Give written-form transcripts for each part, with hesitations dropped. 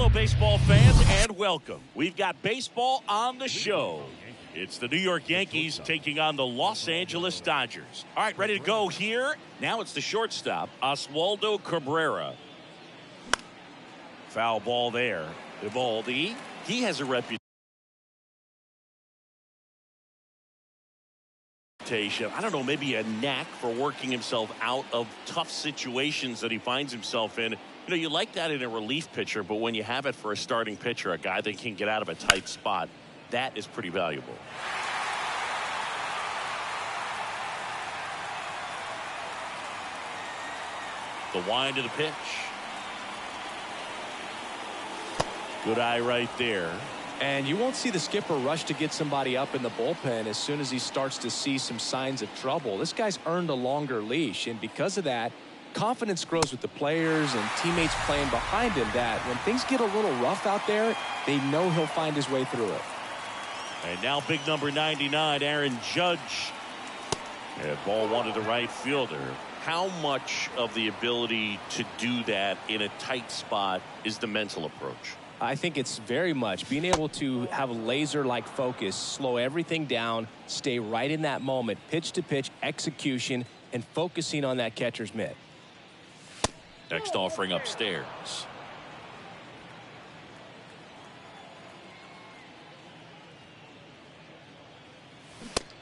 Hello, baseball fans, and welcome. We've got baseball on the show. It's the New York Yankees taking on the Los Angeles Dodgers. All right, ready to go here. Now it's the shortstop, Oswaldo Cabrera. Foul ball there. Evaldi, he has a reputation. I don't know, maybe a knack for working himself out of tough situations that he finds himself in. You know, you like that in a relief pitcher, but when you have it for a starting pitcher, a guy that can get out of a tight spot, that is pretty valuable. The wind of the pitch. Good eye right there. And you won't see the skipper rush to get somebody up in the bullpen as soon as he starts to see some signs of trouble. This guy's earned a longer leash, and because of that, confidence grows with the players and teammates playing behind him, that when things get a little rough out there, they know he'll find his way through it. And now big number 99, Aaron Judge. And ball one to the right fielder. How much of the ability to do that in a tight spot is the mental approach? I think it's very much being able to have a laser-like focus, slow everything down, stay right in that moment, pitch-to-pitch execution, and focusing on that catcher's mitt. Next offering upstairs.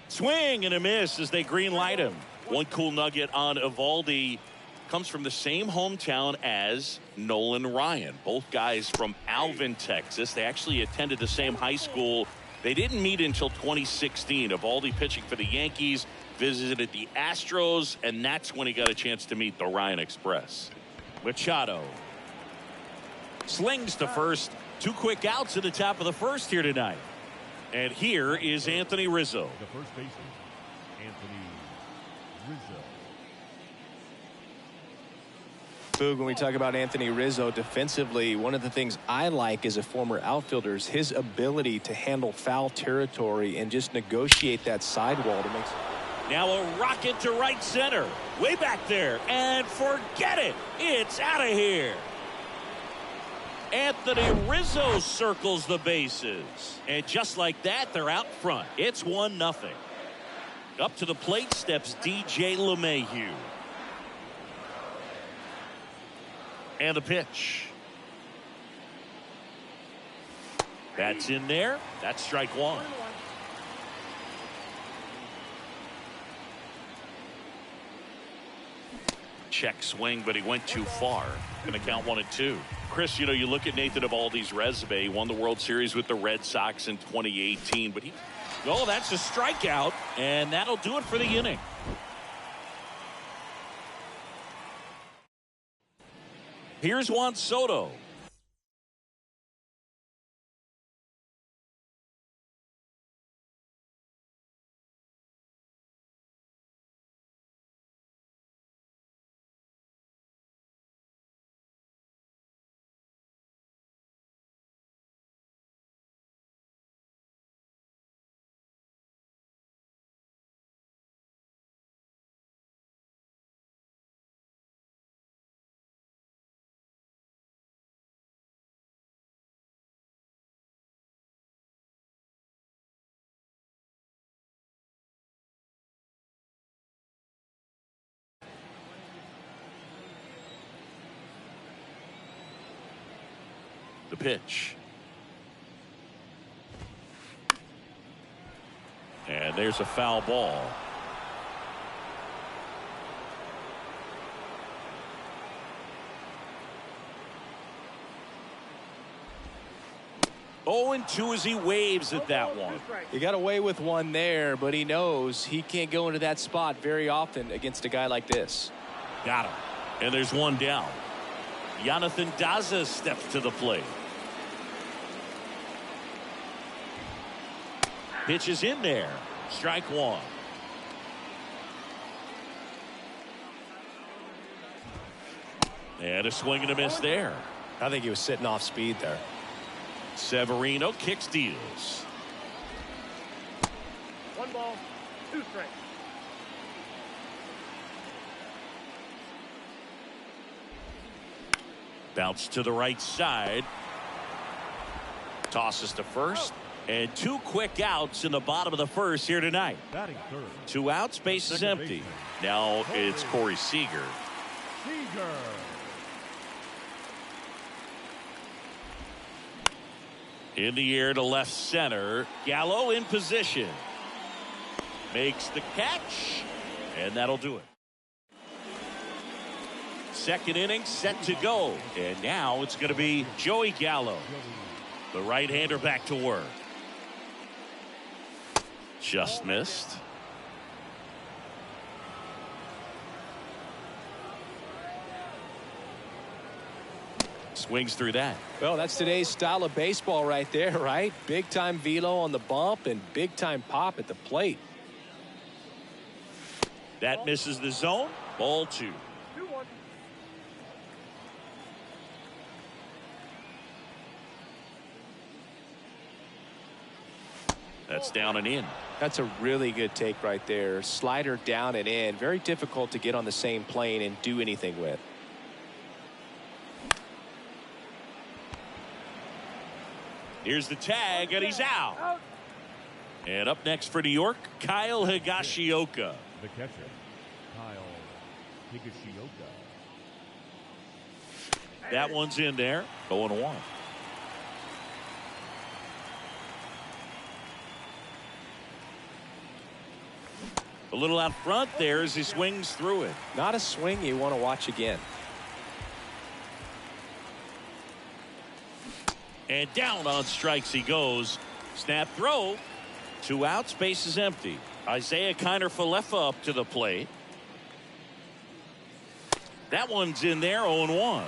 Swing and a miss as they green light him. One cool nugget on Evaldi comes from the same hometown as Nolan Ryan. Both guys from Alvin, Texas. They actually attended the same high school. They didn't meet until 2016. Evaldi pitching for the Yankees, visited the Astros, and that's when he got a chance to meet the Ryan Express. Machado slings to first. Two quick outs at the top of the first here tonight. And here is Anthony Rizzo. The first baseman, Anthony Rizzo. Boog, when we talk about Anthony Rizzo defensively, one of the things I like as a former outfielder is his ability to handle foul territory and just negotiate that sidewall to make. Now a rocket to right center. Way back there. And forget it. It's out of here. Anthony Rizzo circles the bases. And just like that, they're out front. It's 1-0. Up to the plate steps DJ LeMahieu. And the pitch. That's in there. That's strike one. Check swing, but he went too far. Going to count 1-2. Chris, you know, you look at Nathan Eovaldi's resume. He won the World Series with the Red Sox in 2018, but that's a strikeout, and that'll do it for the inning. Here's Juan Soto. The pitch. And there's a foul ball. And 2 as he waves at that one. He got away with one there, but he knows he can't go into that spot very often against a guy like this. Got him. And there's one down. Jonathan Daza steps to the plate. Pitch is in there. Strike one. And a swing and a miss there. I think he was sitting off speed there. Severino kicks, deals. 1 ball, 2 strikes. Bounce to the right side. Tosses to first. And 2 quick outs in the bottom of the first here tonight. Batting third. 2 outs, base is empty. Now it's Corey Seager. Seager. In the air to left center. Gallo in position. Makes the catch. And that'll do it. Second inning set to go. And now it's going to be Joey Gallo. The right-hander back to work. Just missed. Swings through that. Well, that's today's style of baseball right there, right? Big time velo on the bump and big time pop at the plate. That misses the zone. Ball 2. That's down and in. That's a really good take right there. Slider down and in. Very difficult to get on the same plane and do anything with. Here's the tag, and he's out. And up next for New York, Kyle Higashioka. The catcher, Kyle Higashioka. That one's in there. 0-1. A little out front there as he swings through it. Not a swing you want to watch again. And down on strikes he goes. Snap throw. 2 outs, base is empty. Isaiah Kiner-Falefa up to the plate. That one's in there. 0-1.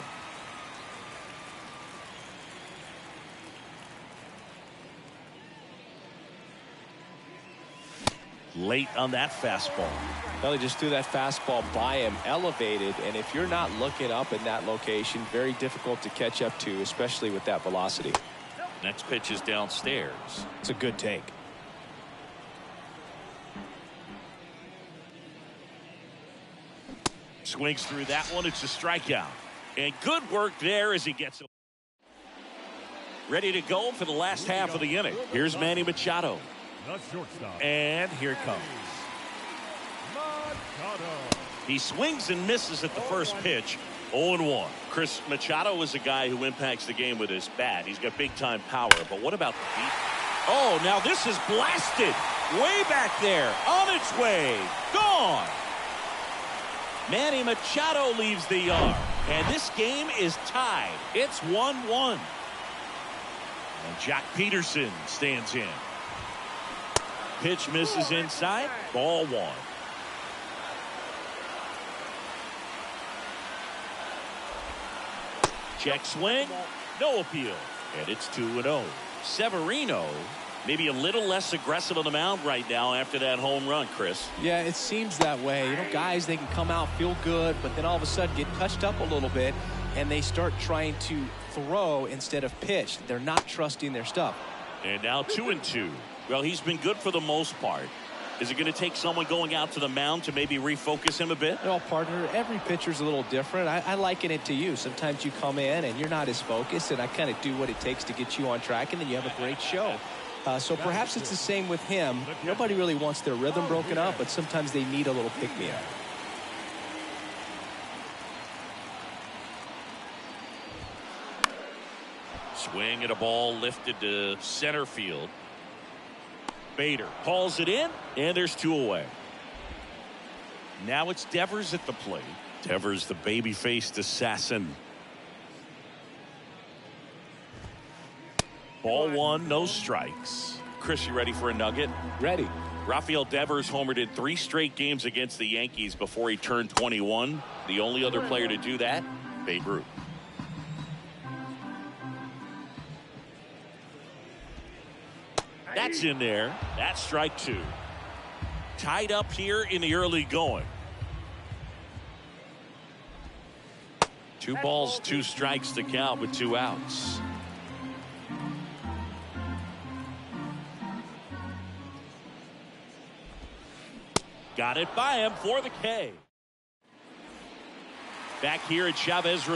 Late on that fastball. Well, he just threw that fastball by him, elevated, and if you're not looking up in that location, very difficult to catch up to, especially with that velocity. Next pitch is downstairs. It's a good take. Swings through that one. It's a strikeout. And good work there as he gets it. Ready to go for the last half of the inning. Here's Manny Machado. The shortstop. And here it comes. Machado. He swings and misses at the first pitch. 0-1. Chris Machado is a guy who impacts the game with his bat. He's got big time power. But what about the feet? Oh, now this is blasted. Way back there. On its way. Gone. Manny Machado leaves the yard. And this game is tied. It's 1-1. And Jack Peterson stands in. Pitch misses inside. Ball 1. Check swing. No appeal. And it's 2-0. Severino maybe a little less aggressive on the mound right now after that home run, Chris. Yeah, it seems that way. You know, guys, they can come out, feel good, but then all of a sudden get touched up a little bit, and they start trying to throw instead of pitch. They're not trusting their stuff. And now 2-2. Well, he's been good for the most part. Is it going to take someone going out to the mound to maybe refocus him a bit? Well, partner, every pitcher's a little different. I liken it to you. Sometimes you come in and you're not as focused, and I kind of do what it takes to get you on track, and then you have a great show. So perhaps it's the same with him. Nobody really wants their rhythm broken up, but sometimes they need a little pick-me-up. Swing at a ball lifted to center field. Bader calls it in, and there's 2 away. Now it's Devers at the plate. Devers, the baby-faced assassin. Ball 1, no strikes. Chris, you ready for a nugget? Ready. Rafael Devers homered in 3 straight games against the Yankees before he turned 21. The only other player to do that, Babe Ruth. That's in there. That's strike 2. Tied up here in the early going. 2 balls, 2 strikes to count with 2 outs. Got it by him for the K. Back here at Chavez.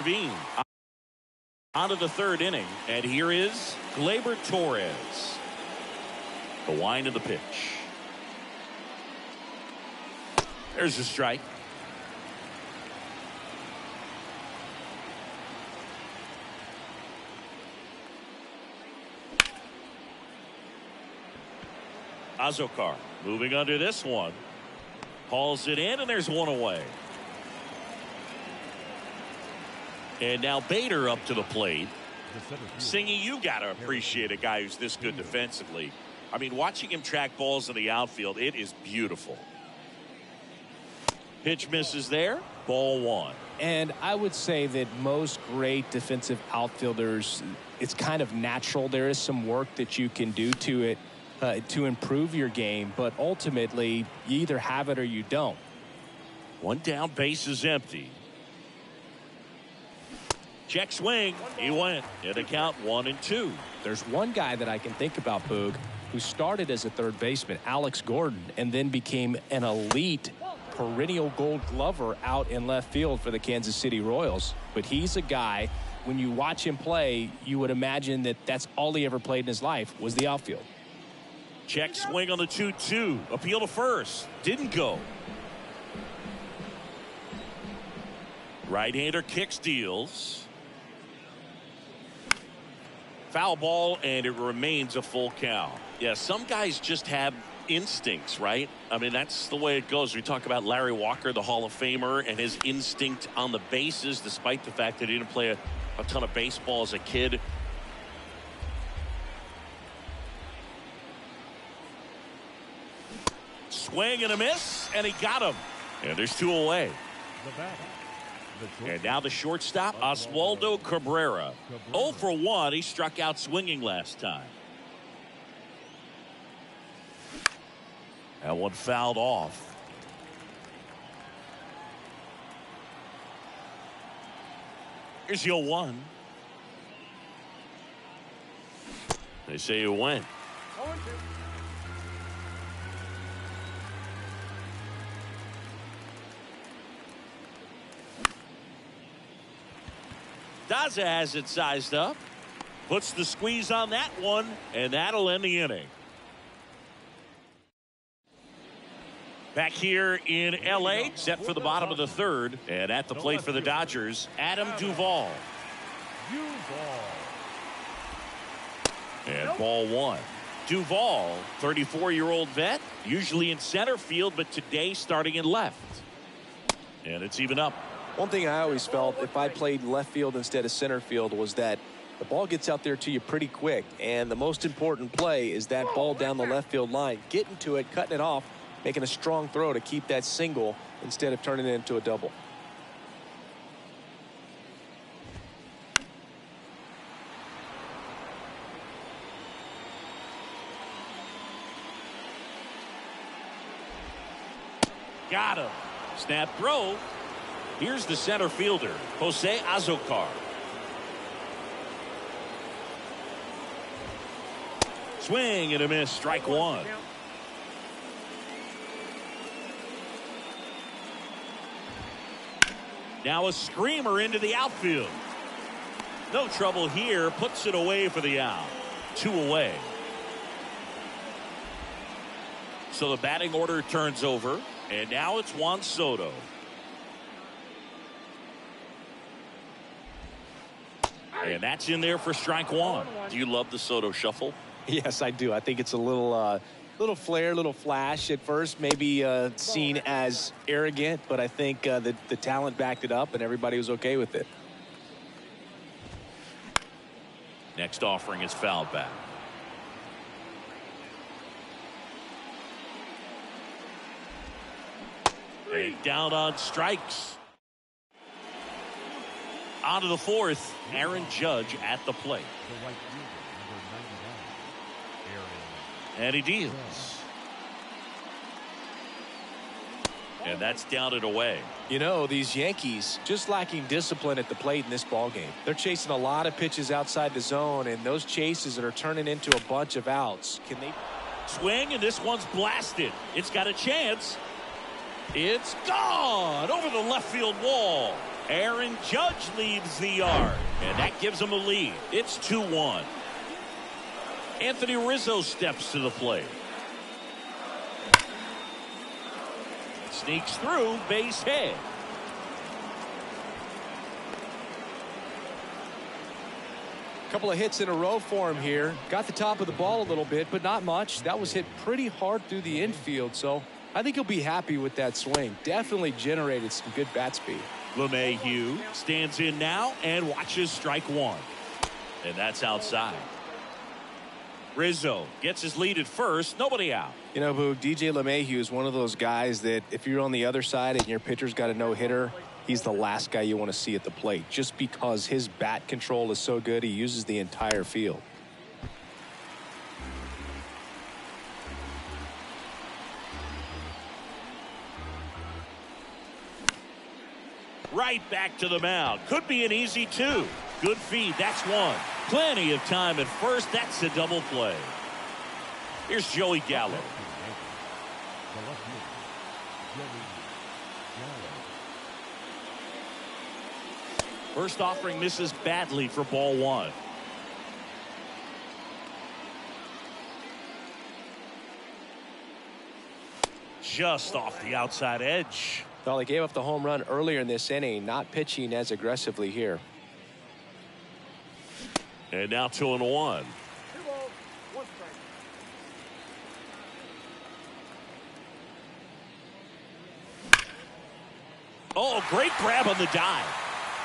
On to the third inning, and here is Gleyber Torres. The wind of the pitch. There's a strike. Azokar moving under this one. Hauls it in, and there's one away. And now Bader up to the plate. Singy, you got to appreciate a guy who's this good defensively. I mean, watching him track balls in the outfield, it is beautiful. Pitch misses there. Ball one. And I would say that most great defensive outfielders, it's kind of natural. There is some work that you can do to it to improve your game, but ultimately you either have it or you don't. One down, base is empty. Check swing. He went. Hit a count 1-2. There's one guy that I can think about, Boog, who started as a third baseman, Alex Gordon, and then became an elite perennial gold glover out in left field for the Kansas City Royals. But he's a guy, when you watch him play, you would imagine that that's all he ever played in his life was the outfield. Check swing on the 2-2. Appeal to first. Didn't go. Right-hander kicks, deals. Foul ball, and it remains a full count. Yeah, some guys just have instincts, right? I mean, that's the way it goes. We talk about Larry Walker, the Hall of Famer, and his instinct on the bases, despite the fact that he didn't play a ton of baseball as a kid. Swing and a miss, and he got him. And there's two away. And now the shortstop, Oswaldo Cabrera. 0 for 1. He struck out swinging last time. That one fouled off. Here's your 1. They say you went. Daza has it sized up. Puts the squeeze on that one, and that'll end the inning. Back here in L.A., set for the bottom of the third. And at the plate for the Dodgers, Adam Duvall. And ball one. Duvall, 34-year-old vet, usually in center field, but today starting in left. And it's even up. One thing I always felt if I played left field instead of center field was that the ball gets out there to you pretty quick. And the most important play is that ball down the left field line. Getting to it, cutting it off, making a strong throw to keep that single instead of turning it into a double. Got him. Snap throw. Here's the center fielder, Jose Azokar. Swing and a miss, strike one. Now a screamer into the outfield. No trouble here, puts it away for the out. 2 away. So the batting order turns over, and now it's Juan Soto. And that's in there for strike one. Do you love the Soto shuffle? Yes, I do. I think it's a little flair, little flash at first, maybe seen as arrogant, but I think the talent backed it up and everybody was okay with it. Next offering is fouled back. And down on strikes. On to the fourth, Aaron Judge at the plate. And he deals. And that's down and away. You know, these Yankees just lacking discipline at the plate in this ballgame. They're chasing a lot of pitches outside the zone, and those chases that are turning into a bunch of outs. Can they swing? And this one's blasted. It's got a chance. It's gone over the left field wall. Aaron Judge leaves the yard, and that gives him a lead. It's 2-1. Anthony Rizzo steps to the plate. Sneaks through, base hit. Couple of hits in a row for him here. Got the top of the ball a little bit, but not much. That was hit pretty hard through the infield, so I think he'll be happy with that swing. Definitely generated some good bat speed. LeMahieu stands in now and watches strike one. And that's outside. Rizzo gets his lead at first. Nobody out. You know, Boog, DJ LeMahieu is one of those guys that if you're on the other side and your pitcher's got a no-hitter, he's the last guy you want to see at the plate just because his bat control is so good. He uses the entire field. Right back to the mound. Could be an easy two. Good feed. That's one. Plenty of time at first. That's a double play. Here's Joey Gallo. First offering misses badly for ball one. Just off the outside edge. Well, he gave up the home run earlier in this inning, not pitching as aggressively here. And now 2-1. Oh, great grab on the dive.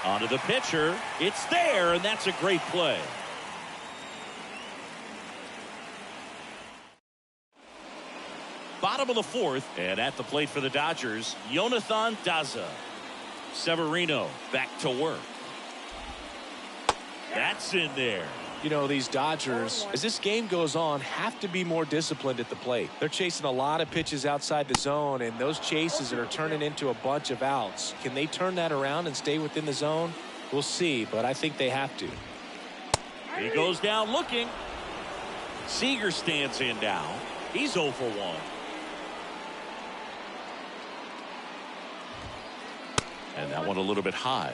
Onto the pitcher. It's there, and that's a great play. Bottom of the fourth, and at the plate for the Dodgers, Jonathan Daza. Severino back to work. That's in there. You know, these Dodgers, as this game goes on, have to be more disciplined at the plate. They're chasing a lot of pitches outside the zone, and those chases are turning into a bunch of outs. Can they turn that around and stay within the zone? We'll see, but I think they have to. He goes down looking. Seager stands in now. He's 0 for 1. And that one a little bit high.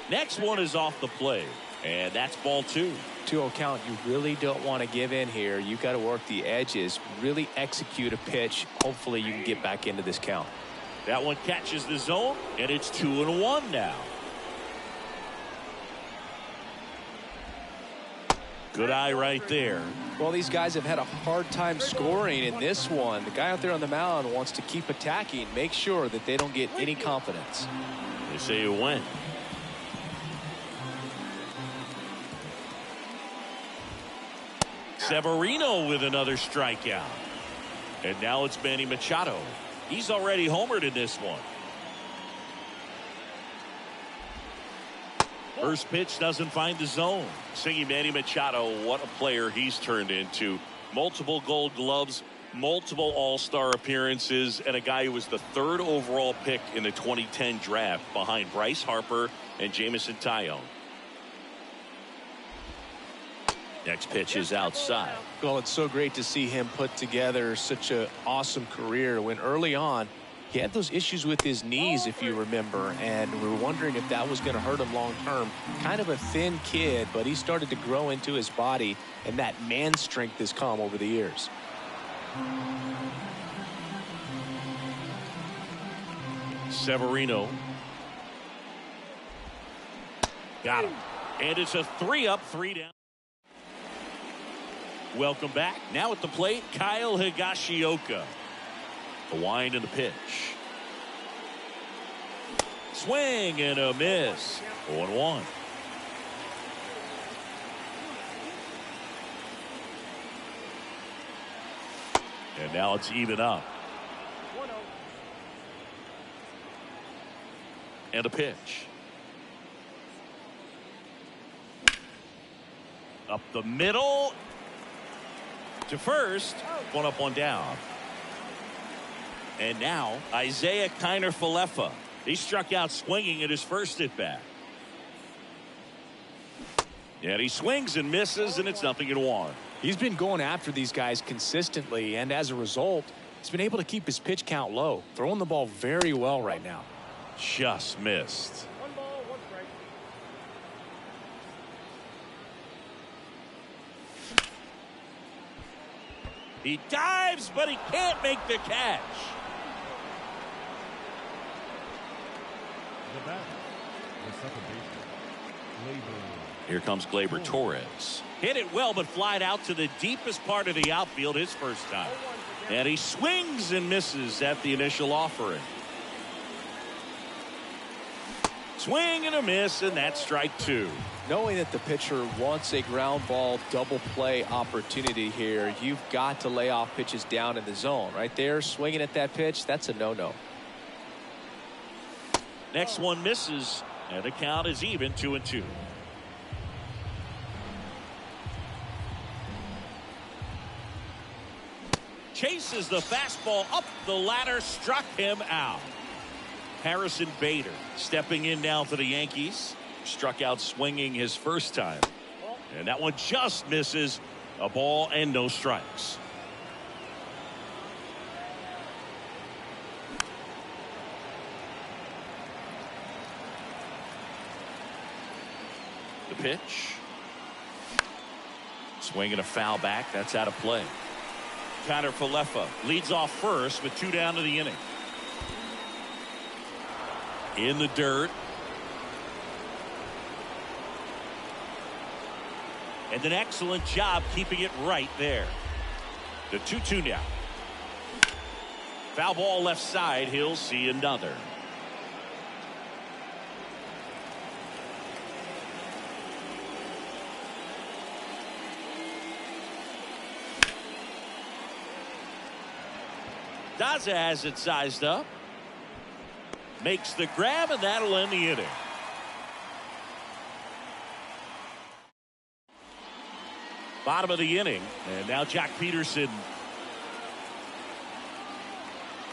Next one is off the plate, and that's ball 2. 2-0 count. You really don't want to give in here. You've got to work the edges, really execute a pitch. Hopefully you can get back into this count. That one catches the zone, and it's 2-1 now. Good eye right there. Well, these guys have had a hard time scoring in this one. The guy out there on the mound wants to keep attacking, make sure that they don't get any confidence. They say it went. Severino with another strikeout. And now it's Manny Machado. He's already homered in this one. First pitch doesn't find the zone. Singing Manny Machado, what a player he's turned into. Multiple Gold Gloves, multiple All-Star appearances, and a guy who was the 3rd overall pick in the 2010 draft behind Bryce Harper and Jameson Taillon. Next pitch is outside. Well, it's so great to see him put together such an awesome career when early on he had those issues with his knees, if you remember, and we were wondering if that was going to hurt him long term. Kind of a thin kid, but he started to grow into his body, and that man strength has come over the years. Severino. Got him. And it's a 3-up, 3-down. Welcome back. Now at the plate, Kyle Higashioka. The wind and the pitch. Swing and a miss. 0-1. And now it's even up. And a pitch. Up the middle. To first. 1 up, 1 down. And now Isaiah Kiner-Falefa. He struck out swinging at his first at bat. And he swings and misses, and it's 0-1. He's been going after these guys consistently, and as a result, he's been able to keep his pitch count low, throwing the ball very well right now. Just missed. 1 ball, 1 strike. He dives, but he can't make the catch. The batter, the second baseman, Gleyber. Here comes Gleyber Torres. Hit it well, but flied out to the deepest part of the outfield his first time. And he swings and misses at the initial offering. Swing and a miss, and that's strike 2. Knowing that the pitcher wants a ground ball double play opportunity here, you've got to lay off pitches down in the zone. Right there, swinging at that pitch, that's a no-no. Next one misses, and the count is even, 2-2. Chases the fastball up the ladder, struck him out. Harrison Bader stepping in now for the Yankees. Struck out swinging his first time. And that one just misses. A ball and no strikes. The pitch. Swing and a foul back. That's out of play. Connor Falefa leads off first with 2 down to the inning. In the dirt. And an excellent job keeping it right there. The 2-2 now. Foul ball left side. He'll see another. Daza has it sized up. Makes the grab, and that'll end the inning. Bottom of the inning, and now Jack Peterson.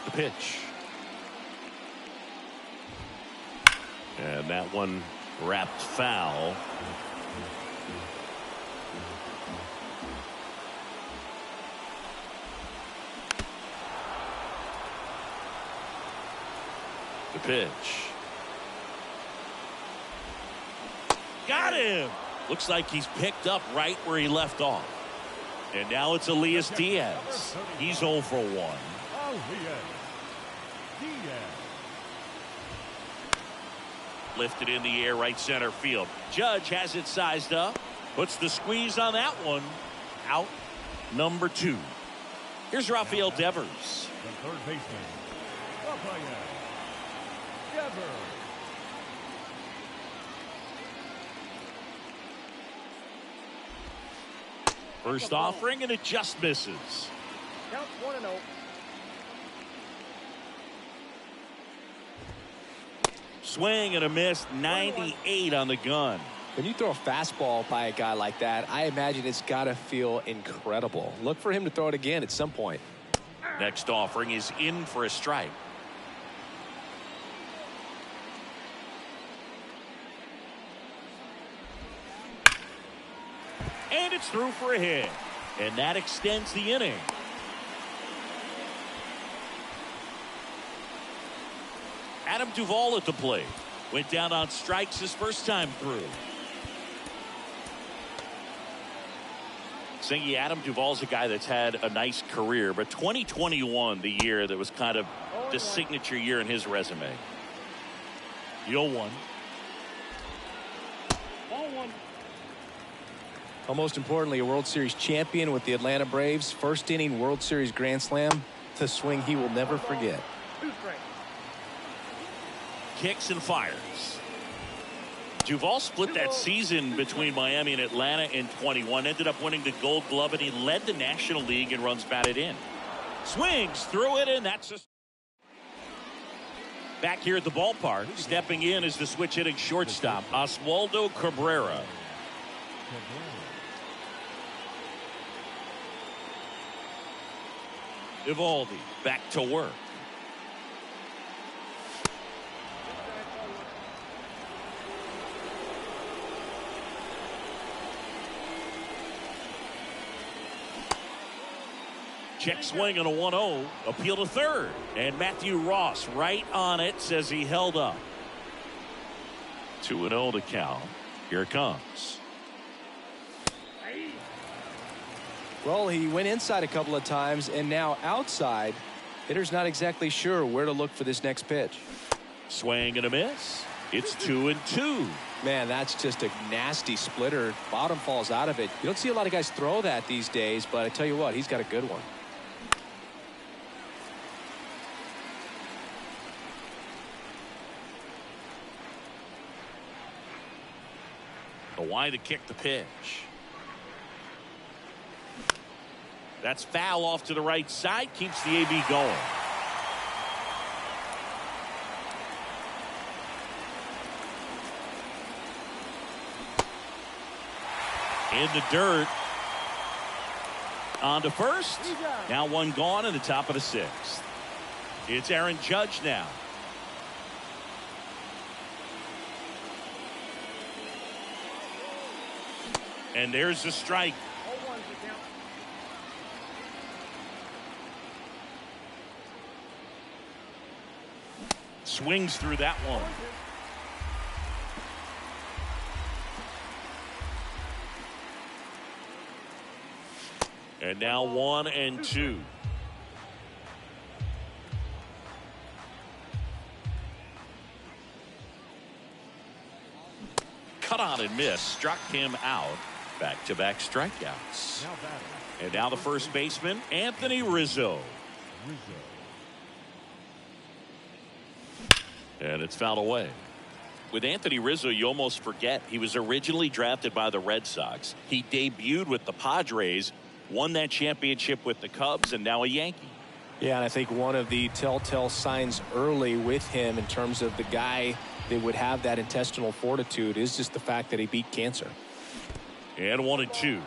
The pitch. And that one wrapped foul. The pitch. Got him. Looks like he's picked up right where he left off. And now it's Elias Diaz. He's 0 for 1. Diaz. Lifted in the air, right center field. Judge has it sized up. Puts the squeeze on that one. Out number 2. Here's Rafael Devers. The third baseman, Rafael Devers. First offering, and it just misses. Count 1-0. Swing and a miss. 98 on the gun. When you throw a fastball by a guy like that, I imagine it's got to feel incredible. Look for him to throw it again at some point. Next offering is in for a strike. And it's through for a hit. And that extends the inning. Adam Duvall at the plate. Went down on strikes his first time through. Singy, Adam Duvall's a guy that's had a nice career, but 2021, the year that was kind of the signature year in his resume. The 0-1. Ball 1. Well, most importantly, a World Series champion with the Atlanta Braves. First inning World Series Grand Slam. The swing he will never forget. 2 strikes. Kicks and fires. Duvall split that season between Miami and Atlanta in 21. Ended up winning the Gold Glove, and he led the National League in runs batted in. Swings through it, and that's a... Back here at the ballpark, stepping in is the switch hitting shortstop, Oswaldo Cabrera. Evaldi back to work. Check swing on a 1-0. Appeal to third. And Matthew Ross right on it, says he held up. 2-0 to count. Here it comes. Well, he went inside a couple of times and now outside. Hitter's not exactly sure where to look for this next pitch. Swing and a miss. It's 2-2. Man, that's just a nasty splitter. Bottom falls out of it. You don't see a lot of guys throw that these days, but I tell you what, he's got a good one. Why to kick the pitch. That's foul off to the right side. Keeps the AB going. In the dirt. On to first. Now one gone in the top of the sixth. It's Aaron Judge now. And there's the strike. Swings through that one. And now 1-2. Cut on and miss. Struck him out. Back-to-back strikeouts. And now the first baseman, Anthony Rizzo. And it's fouled away. With Anthony Rizzo, you almost forget he was originally drafted by the Red Sox. He debuted with the Padres, won that championship with the Cubs, and now a Yankee. Yeah, and I think one of the telltale signs early with him in terms of the guy that would have that intestinal fortitude is just the fact that he beat cancer. And 1-2.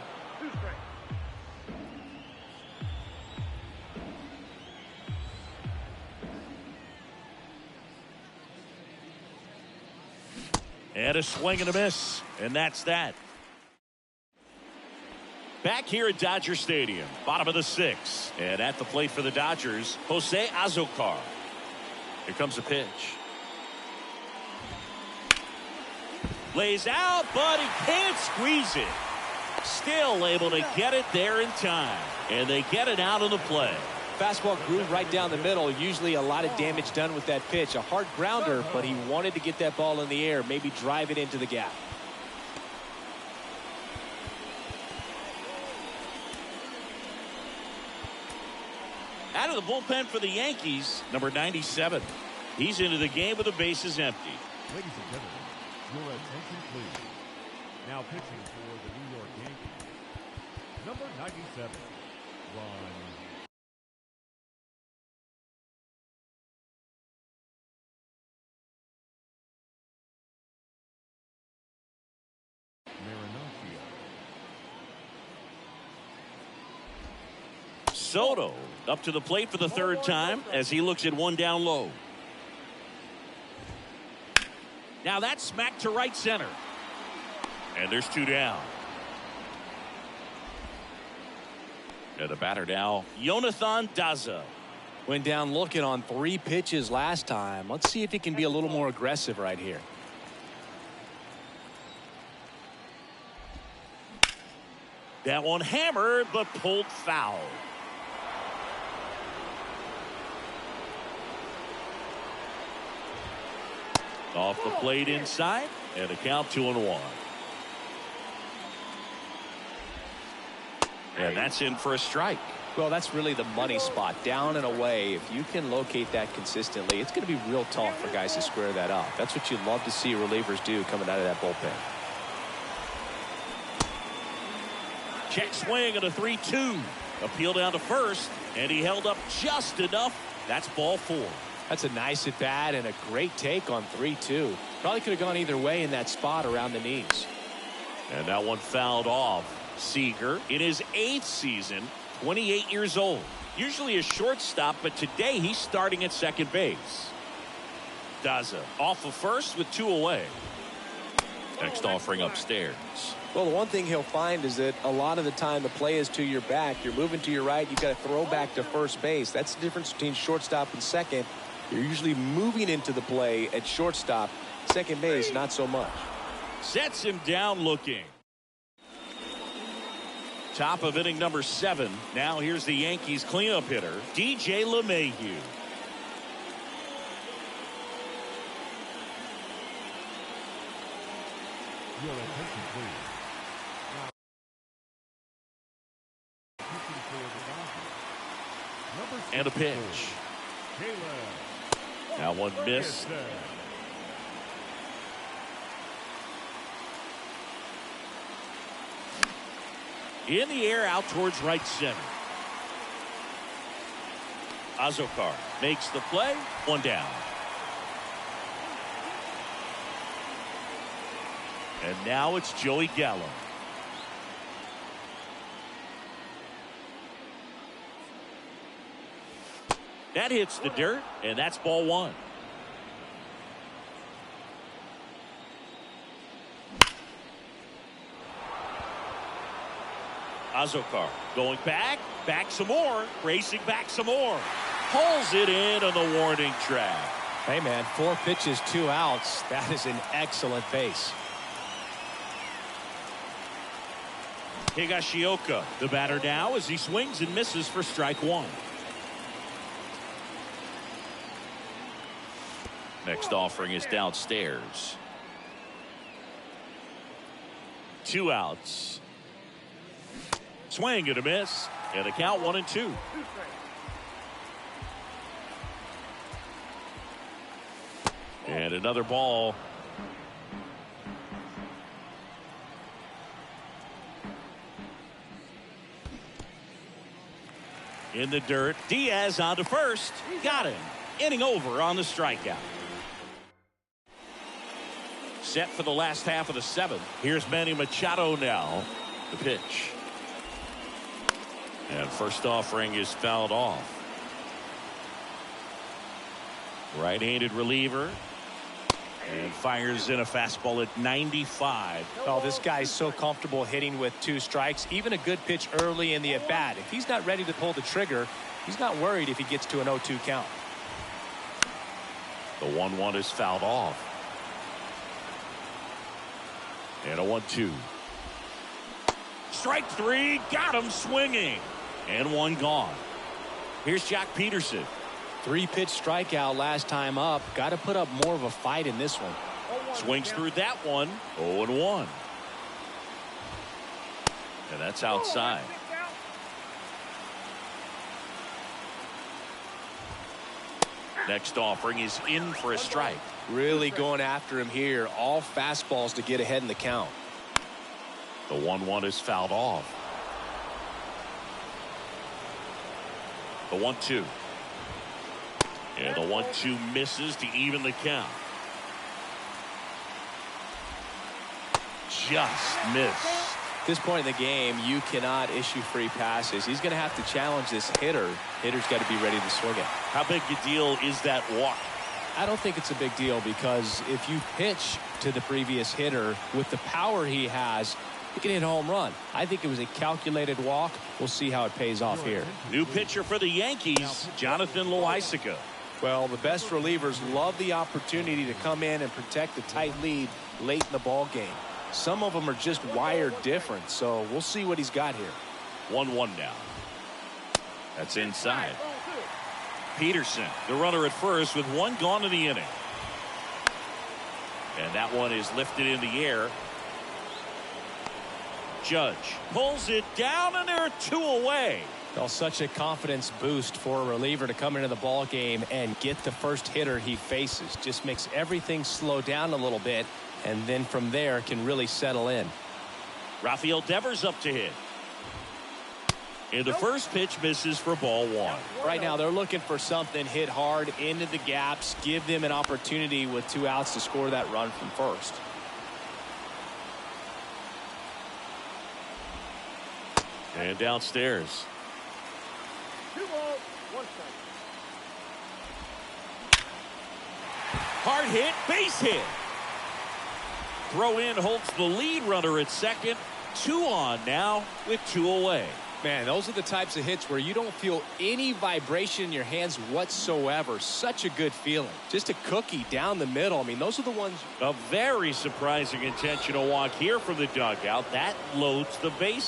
And a swing and a miss. And that's that. Back here at Dodger Stadium, bottom of the sixth. And at the plate for the Dodgers, Jose Azocar. Here comes the pitch. Lays out, but he can't squeeze it. Still able to get it there in time. And they get it out of the play. Fastball grew right down the middle. Usually a lot of damage done with that pitch. A hard grounder, but he wanted to get that ball in the air, maybe drive it into the gap. Out of the bullpen for the Yankees, number 97. He's into the game with the bases empty. Ladies and gentlemen, your attention please. Now pitching for the New York Yankees, number 97, Ron Marinaccio. Soto up to the plate for the third time as he looks at one down low. Now that's smacked to right center. And there's two down. And the batter now, Jonathan Daza. Went down looking on 3 pitches last time. Let's see if he can be a little more aggressive right here. That one hammered but pulled foul. Off the plate inside, and a count 2-1. And that's in for a strike. Well, that's really the money spot, down and away. If you can locate that consistently, it's going to be real tough for guys to square that up. That's what you love to see relievers do coming out of that bullpen. Check swing at a 3-2. Appeal down to first, and he held up just enough. That's ball 4. That's a nice at bat and a great take on 3-2. Probably could have gone either way in that spot around the knees. And that one fouled off. Seager in his 8th season, 28 years old. Usually a shortstop, but today he's starting at second base. Daza off of first with 2 away. Next offering upstairs. Well, the one thing he'll find is that a lot of the time the play is to your back. You're moving to your right. You've got to throw back to first base. That's the difference between shortstop and second. You're usually moving into the play at shortstop. Second base, not so much. Sets him down looking. Top of inning number 7. Now here's the Yankees cleanup hitter, DJ LeMahieu. Your attention, please. And a pitch. Now one miss. In the air out towards right center. Azokar makes the play. One down. And now it's Joey Gallo. That hits the dirt, and that's ball 1. Azokar going back some more, racing back some more. Pulls it in on the warning track. Hey, man, 4 pitches, 2 outs. That is an excellent pace. Higashioka, the batter now as he swings and misses for strike 1. Next offering is downstairs. 2 outs. Swing and a miss. And a count 1-2. And another ball. In the dirt. Diaz on to first. Got him. Inning over on the strikeout. Set for the last half of the 7th. Here's Manny Machado now. The pitch. And first offering is fouled off. Right-handed reliever. And fires in a fastball at 95. Oh, this guy's so comfortable hitting with 2 strikes. Even a good pitch early in the at-bat. If he's not ready to pull the trigger, he's not worried if he gets to an 0-2 count. The 1-1 is fouled off. And a 1-2. Strike 3. Got him swinging. And 1 gone. Here's Jock Peterson. 3-pitch strikeout last time up. Got to put up more of a fight in this one. Swings through that one. 0-1. And that's outside. Next offering is in for a strike. Really going after him here. All fastballs to get ahead in the count. The 1-1 is fouled off. The 1-2. And the 1-2 misses to even the count. Just missed. At this point in the game, you cannot issue free passes. He's going to have to challenge this hitter. Hitter's got to be ready to swing it. How big a deal is that walk? I don't think it's a big deal because if you pitch to the previous hitter with the power he has, he can hit a home run. I think it was a calculated walk. We'll see how it pays off here. New pitcher for the Yankees, Jonathan Loaisiga. Well, the best relievers love the opportunity to come in and protect the tight lead late in the ball game. Some of them are just wired different, so we'll see what he's got here. 1-1 now. That's inside. Peterson, the runner at first with 1 gone in the inning. And that one is lifted in the air. Judge pulls it down, and there are 2 away. Well, such a confidence boost for a reliever to come into the ball game and get the first hitter he faces. Just makes everything slow down a little bit, and then from there can really settle in. Rafael Devers up to hit. And the first pitch misses for ball 1. Right now they're looking for something hit hard into the gaps, give them an opportunity with 2 outs to score that run from first. And downstairs. 2 balls, 1 strike. Hard hit, base hit. throw in holds the lead runner at second. 2 on now with 2 away. Man, those are the types of hits where you don't feel any vibration in your hands whatsoever. Such a good feeling. Just a cookie down the middle. I mean, those are the ones. A very surprising intentional walk here from the dugout. That loads the base.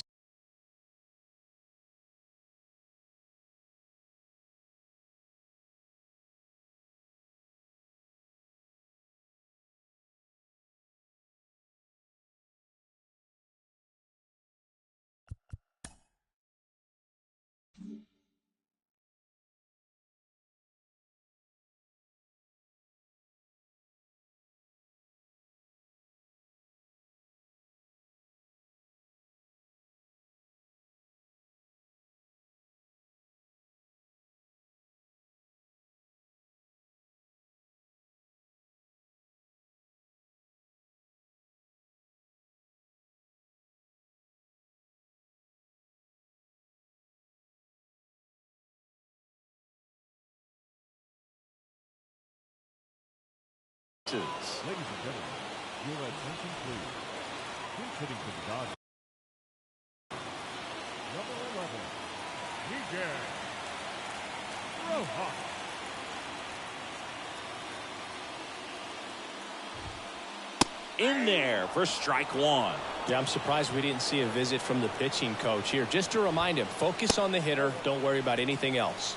Ladies and gentlemen, your attention please. He's hitting for the Dodgers. Number 11, Miguel Rojas. In there for strike 1. Yeah, I'm surprised we didn't see a visit from the pitching coach here. Just to remind him, focus on the hitter. Don't worry about anything else.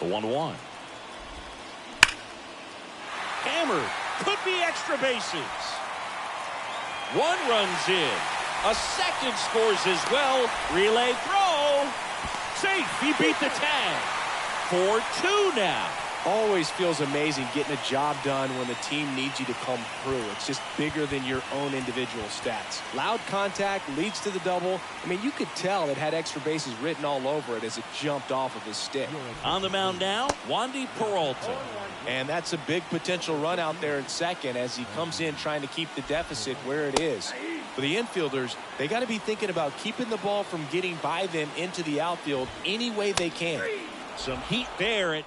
The 1-1. Hammered. Could be extra bases. 1 runs in. A second scores as well. Relay throw. Safe. He beat the tag. 4-2 now. Always feels amazing getting a job done when the team needs you to come through. It's just bigger than your own individual stats. Loud contact leads to the double. I mean, you could tell it had extra bases written all over it as it jumped off of his stick. On the mound now, Wandy Peralta. And that's a big potential run out there at second as he comes in trying to keep the deficit where it is. For the infielders, they got to be thinking about keeping the ball from getting by them into the outfield any way they can. Some heat there at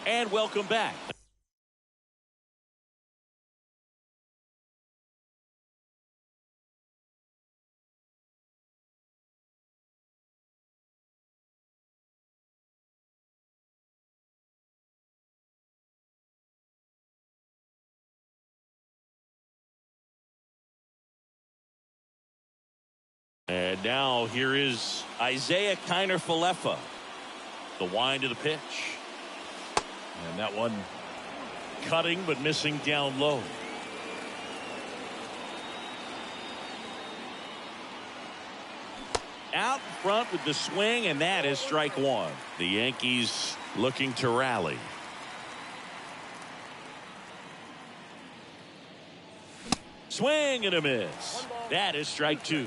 and welcome back. And now here is Isaiah Kiner-Falefa. The wind of the pitch. And that one cutting but missing down low. Out in front with the swing, and that is strike 1. The Yankees looking to rally. Swing and a miss. That is strike 2.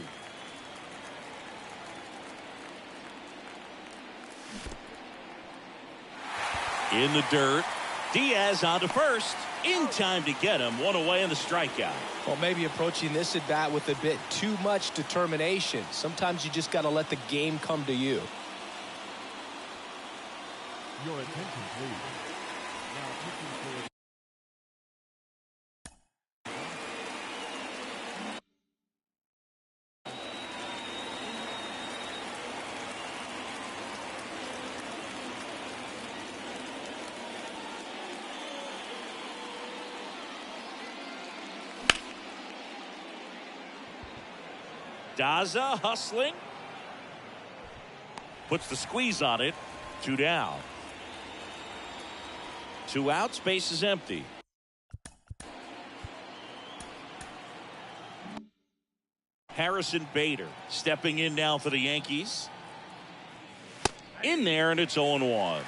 In the dirt. Diaz on to first. In time to get him. 1 away in the strikeout. Well, maybe approaching this at bat with a bit too much determination. Sometimes you just got to let the game come to you. Your attention please. Now pitching for Daza hustling. Puts the squeeze on it. 2 down. 2 outs. Base is empty. Harrison Bader stepping in now for the Yankees. in there, and it's 0-1.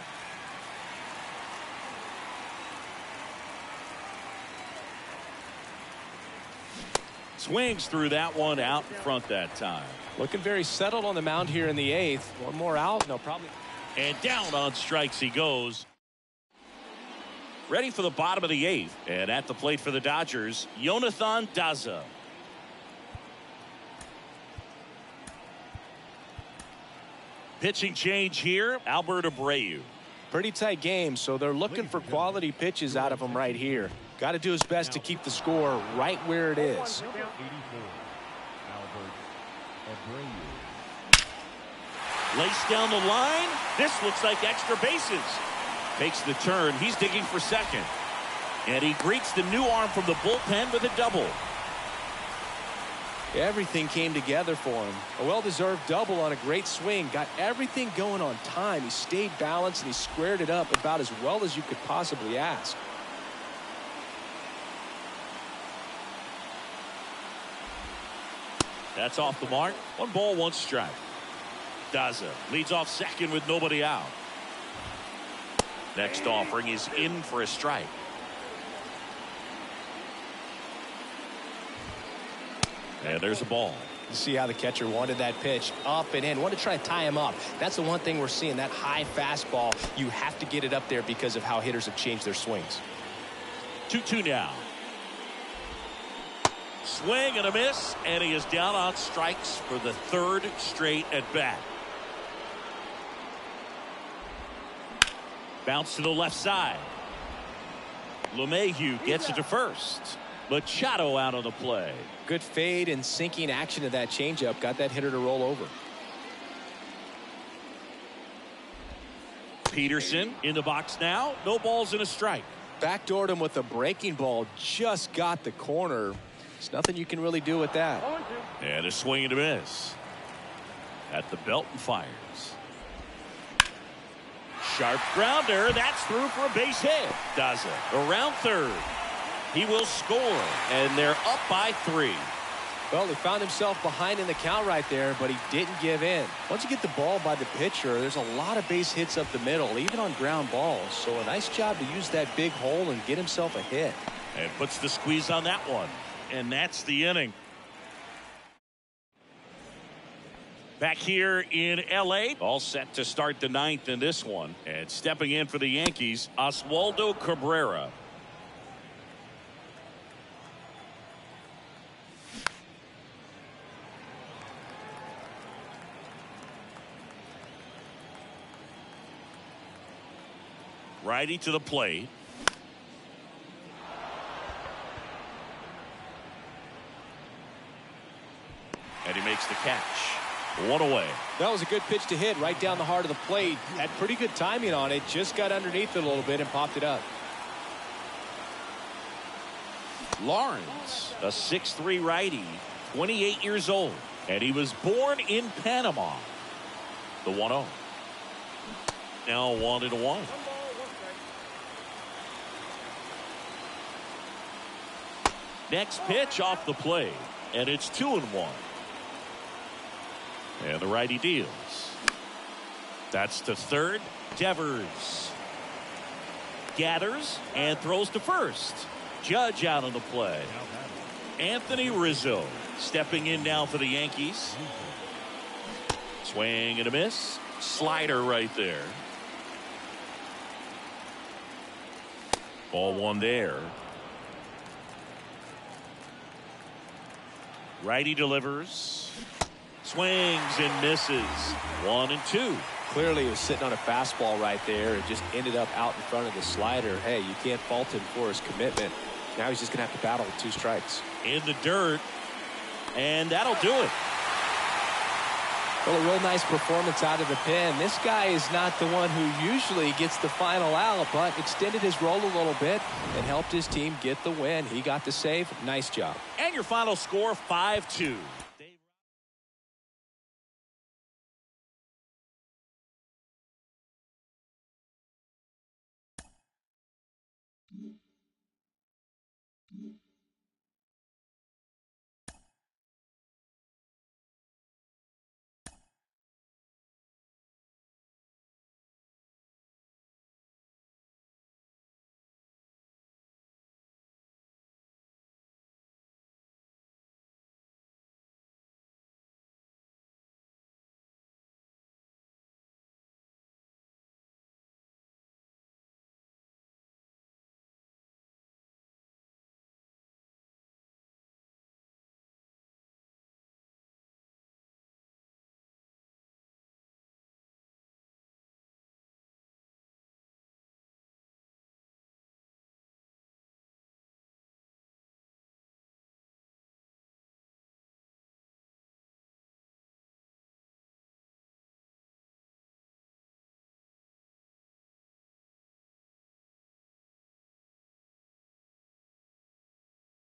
Swings through that one out in front that time. Looking very settled on the mound here in the 8th. One more out, no problem. And down on strikes he goes. Ready for the bottom of the 8th. And at the plate for the Dodgers, Jonathan Daza. Pitching change here, Albert Abreu. Pretty tight game, so they're looking for quality pitches out of him right here. Got to do his best to keep the score right where it is. Number 84, Albert Abreu. Laced down the line. This looks like extra bases. Makes the turn. He's digging for second. And he greets the new arm from the bullpen with a double. Everything came together for him. A well-deserved double on a great swing. Got everything going on time. He stayed balanced and he squared it up about as well as you could possibly ask. That's off the mark. 1 ball, 1 strike. Daza leads off second with nobody out. Next offering is in for a strike. And there's a ball. You see how the catcher wanted that pitch up and in. Wanted to try to tie him up. That's the one thing we're seeing, that high fastball. You have to get it up there because of how hitters have changed their swings. 2-2 now. Swing and a miss, and he is down on strikes for the 3rd straight at bat. Bounce to the left side. LeMahieu gets it to first. Machado out on the play. Good fade and sinking action of that changeup. Got that hitter to roll over. Peterson in the box now. No balls and a strike. Backdoored him with a breaking ball. Just got the corner. There's nothing you can really do with that. And a swing and a miss. At the belt and fires. Sharp grounder. That's through for a base hit. Does it. Around third. He will score. And they're up by 3. Well, he found himself behind in the count right there, but he didn't give in. Once you get the ball by the pitcher, there's a lot of base hits up the middle, even on ground balls. So a nice job to use that big hole and get himself a hit. And puts the squeeze on that one. And that's the inning. Back here in L.A. All set to start the 9th in this one. And stepping in for the Yankees, Oswaldo Cabrera. Righty to the plate. And he makes the catch. 1 away. That was a good pitch to hit right down the heart of the plate. Had pretty good timing on it. Just got underneath it a little bit and popped it up. Lawrence, a 6'3" righty, 28 years old. And he was born in Panama. The 1-0. Now 1-1. Next pitch off the plate. And it's 2-1. And the righty deals. That's to third. Devers gathers and throws to first. Judge out on the play. Anthony Rizzo stepping in now for the Yankees. Swing and a miss. Slider right there. Ball 1 there. Righty delivers. Swings and misses. 1-2. Clearly he was sitting on a fastball right there. It just ended up out in front of the slider. Hey, you can't fault him for his commitment. Now he's just going to have to battle with 2 strikes. In the dirt. And that'll do it. Well, a real nice performance out of the pen. This guy is not the one who usually gets the final out, but extended his role a little bit and helped his team get the win. He got the save. Nice job. And your final score, 5-2.